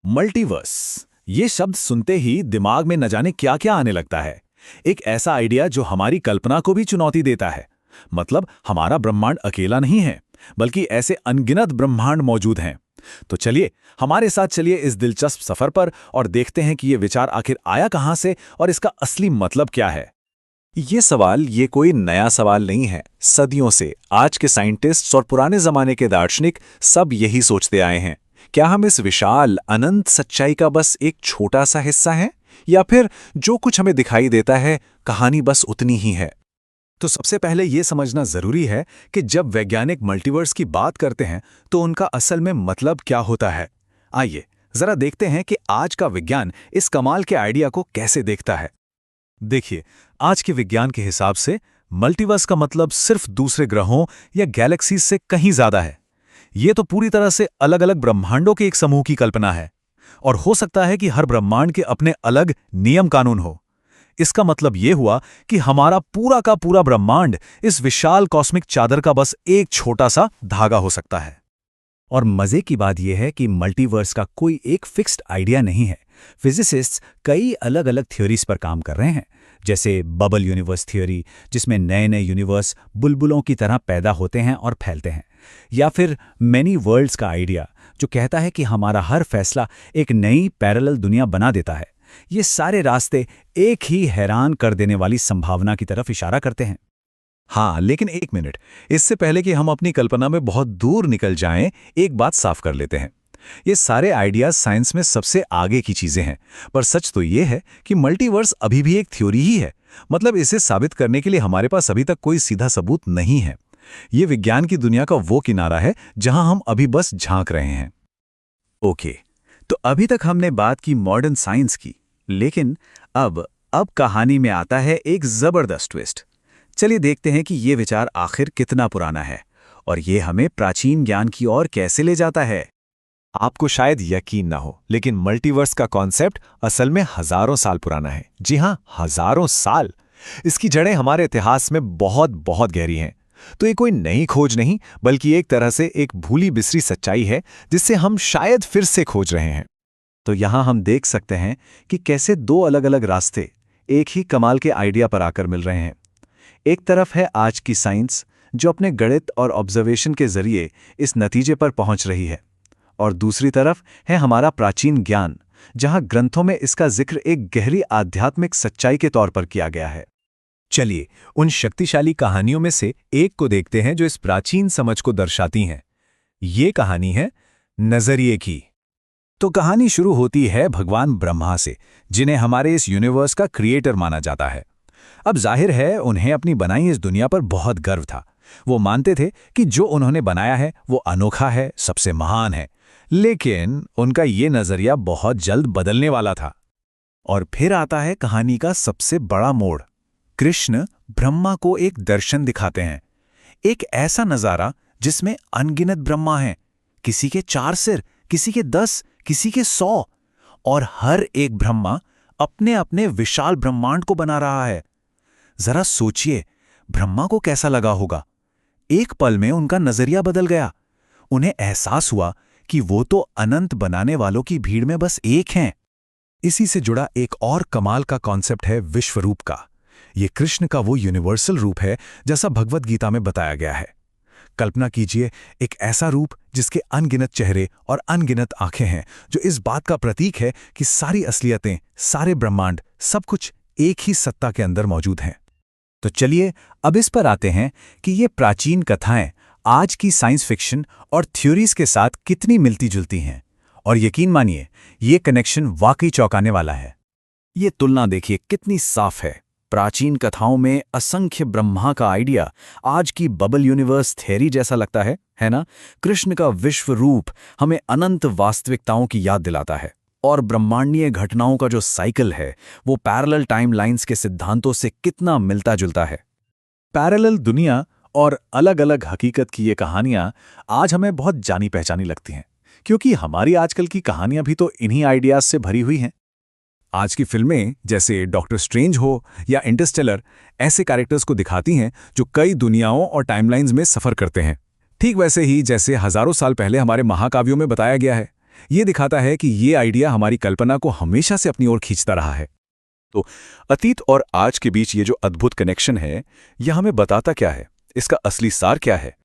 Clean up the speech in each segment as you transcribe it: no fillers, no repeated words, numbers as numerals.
Multiverse, ये शब्द सुनते ही दिमाग में न जाने क्या क्या आने लगता है। एक ऐसा आइडिया जो हमारी कल्पना को भी चुनौती देता है। मतलब हमारा ब्रह्मांड अकेला नहीं है, बल्कि ऐसे अनगिनत ब्रह्मांड मौजूद हैं। तो चलिए, हमारे साथ चलिए इस दिलचस्प सफर पर और देखते हैं कि ये विचार आखिर आया कहां से और इसका असली मतलब क्या है। ये कोई नया सवाल नहीं है। सदियों से आज के साइंटिस्ट्स और पुराने जमाने के दार्शनिक सब यही सोचते आए हैं। क्या हम इस विशाल अनंत सच्चाई का बस एक छोटा सा हिस्सा हैं, या फिर जो कुछ हमें दिखाई देता है कहानी बस उतनी ही है? तो सबसे पहले ये समझना जरूरी है कि जब वैज्ञानिक मल्टीवर्स की बात करते हैं तो उनका असल में मतलब क्या होता है। आइए जरा देखते हैं कि आज का विज्ञान इस कमाल के आइडिया को कैसे देखता है। देखिए, आज के विज्ञान के हिसाब से मल्टीवर्स का मतलब सिर्फ दूसरे ग्रहों या गैलेक्सीज से कहीं ज्यादा है। ये तो पूरी तरह से अलग अलग ब्रह्मांडों के एक समूह की कल्पना है, और हो सकता है कि हर ब्रह्मांड के अपने अलग नियम कानून हो। इसका मतलब ये हुआ कि हमारा पूरा का पूरा ब्रह्मांड इस विशाल कॉस्मिक चादर का बस एक छोटा सा धागा हो सकता है। और मजे की बात यह है कि मल्टीवर्स का कोई एक फिक्स्ड आइडिया नहीं है। फिजिसिस्ट्स कई अलग अलग थ्योरीज पर काम कर रहे हैं, जैसे बबल यूनिवर्स थ्योरी, जिसमें नए नए यूनिवर्स बुलबुलों की तरह पैदा होते हैं और फैलते हैं, या फिर मैनी वर्ल्ड्स का आइडिया, जो कहता है कि हमारा हर फैसला एक नई पैरेलल दुनिया बना देता है। ये सारे रास्ते एक ही हैरान कर देने वाली संभावना की तरफ इशारा करते हैं। हाँ, लेकिन एक मिनट, इससे पहले कि हम अपनी कल्पना में बहुत दूर निकल जाएं, एक बात साफ कर लेते हैं। ये सारे आइडियाज साइंस में सबसे आगे की चीजें हैं, पर सच तो ये है कि मल्टीवर्स अभी भी एक थ्योरी ही है। मतलब इसे साबित करने के लिए हमारे पास अभी तक कोई सीधा सबूत नहीं है। ये विज्ञान की दुनिया का वो किनारा है जहां हम अभी बस झांक रहे हैं। ओके, तो अभी तक हमने बात की मॉडर्न साइंस की, लेकिन अब कहानी में आता है एक जबरदस्त ट्विस्ट। चलिए देखते हैं कि ये विचार आखिर कितना पुराना है और ये हमें प्राचीन ज्ञान की ओर कैसे ले जाता है। आपको शायद यकीन ना हो, लेकिन मल्टीवर्स का कॉन्सेप्ट असल में हजारों साल पुराना है। जी हां, हजारों साल। इसकी जड़ें हमारे इतिहास में बहुत बहुत गहरी हैं। तो ये कोई नई खोज नहीं, बल्कि एक तरह से एक भूली बिसरी सच्चाई है जिससे हम शायद फिर से खोज रहे हैं। तो यहां हम देख सकते हैं कि कैसे दो अलग अलग रास्ते एक ही कमाल के आइडिया पर आकर मिल रहे हैं। एक तरफ है आज की साइंस, जो अपने गणित और ऑब्जर्वेशन के जरिए इस नतीजे पर पहुंच रही है, और दूसरी तरफ है हमारा प्राचीन ज्ञान, जहां ग्रंथों में इसका जिक्र एक गहरी आध्यात्मिक सच्चाई के तौर पर किया गया है। चलिए, उन शक्तिशाली कहानियों में से एक को देखते हैं जो इस प्राचीन समझ को दर्शाती हैं। ये कहानी है नजरिए की। तो कहानी शुरू होती है भगवान ब्रह्मा से, जिन्हें हमारे इस यूनिवर्स का क्रिएटर माना जाता है। अब जाहिर है उन्हें अपनी बनाई इस दुनिया पर बहुत गर्व था। वो मानते थे कि जो उन्होंने बनाया है वो अनोखा है, सबसे महान है। लेकिन उनका ये नजरिया बहुत जल्द बदलने वाला था। और फिर आता है कहानी का सबसे बड़ा मोड़। कृष्ण ब्रह्मा को एक दर्शन दिखाते हैं, एक ऐसा नजारा जिसमें अनगिनत ब्रह्मा हैं, किसी के 4 सिर, किसी के 10, किसी के 100, और हर एक ब्रह्मा अपने अपने विशाल ब्रह्मांड को बना रहा है। जरा सोचिए, ब्रह्मा को कैसा लगा होगा। एक पल में उनका नजरिया बदल गया। उन्हें एहसास हुआ कि वो तो अनंत बनाने वालों की भीड़ में बस एक हैं। इसी से जुड़ा एक और कमाल का कॉन्सेप्ट है विश्वरूप का। ये कृष्ण का वो यूनिवर्सल रूप है जैसा भगवद गीता में बताया गया है। कल्पना कीजिए, एक ऐसा रूप जिसके अनगिनत चेहरे और अनगिनत आंखें हैं, जो इस बात का प्रतीक है कि सारी असलियतें, सारे ब्रह्मांड, सब कुछ एक ही सत्ता के अंदर मौजूद हैं। तो चलिए अब इस पर आते हैं कि ये प्राचीन कथाएं आज की साइंस फिक्शन और थ्योरीज के साथ कितनी मिलती जुलती हैं। और यकीन मानिए, ये कनेक्शन वाकई चौंकाने वाला है। ये तुलना देखिए कितनी साफ है। प्राचीन कथाओं में असंख्य ब्रह्मा का आइडिया आज की बबल यूनिवर्स थ्योरी जैसा लगता है ना? कृष्ण का विश्व रूप हमें अनंत वास्तविकताओं की याद दिलाता है, और ब्रह्मांडीय घटनाओं का जो साइकिल है वो पैरेलल टाइमलाइंस के सिद्धांतों से कितना मिलता जुलता है। पैरेलल दुनिया और अलग अलग हकीकत की ये कहानियां आज हमें बहुत जानी पहचानी लगती हैं, क्योंकि हमारी आजकल की कहानियां भी तो इन्हीं आइडियाज से भरी हुई हैं। आज की फिल्में जैसे डॉक्टर स्ट्रेंज हो या इंटरस्टेलर ऐसे कैरेक्टर्स को दिखाती हैं जो कई दुनियाओं और टाइमलाइंस में सफर करते हैं। ठीक वैसे ही जैसे हजारों साल पहले हमारे महाकाव्यों में बताया गया है। ये दिखाता है कि ये आइडिया हमारी कल्पना को हमेशा से अपनी ओर खींचता रहा है। तो अतीत और आज के बीच ये जो अद्भुत कनेक्शन है, यह हमें बताता क्या है? इसका असली सार क्या है?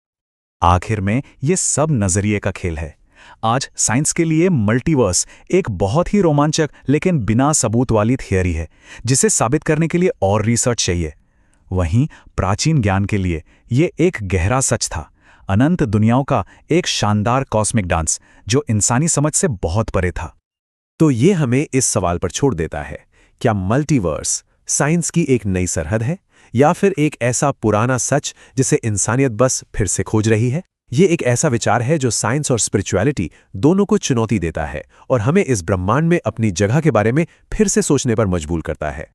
आखिर में ये सब नजरिए का खेल है। आज साइंस के लिए मल्टीवर्स एक बहुत ही रोमांचक लेकिन बिना सबूत वाली थियरी है, जिसे साबित करने के लिए और रिसर्च चाहिए। वहीं प्राचीन ज्ञान के लिए ये एक गहरा सच था, अनंत दुनियाओं का एक शानदार कॉस्मिक डांस जो इंसानी समझ से बहुत परे था। तो ये हमें इस सवाल पर छोड़ देता है, क्या मल्टीवर्स साइंस की एक नई सरहद है, या फिर एक ऐसा पुराना सच जिसे इंसानियत बस फिर से खोज रही है? ये एक ऐसा विचार है जो साइंस और स्पिरिचुअलिटी दोनों को चुनौती देता है और हमें इस ब्रह्मांड में अपनी जगह के बारे में फिर से सोचने पर मजबूर करता है।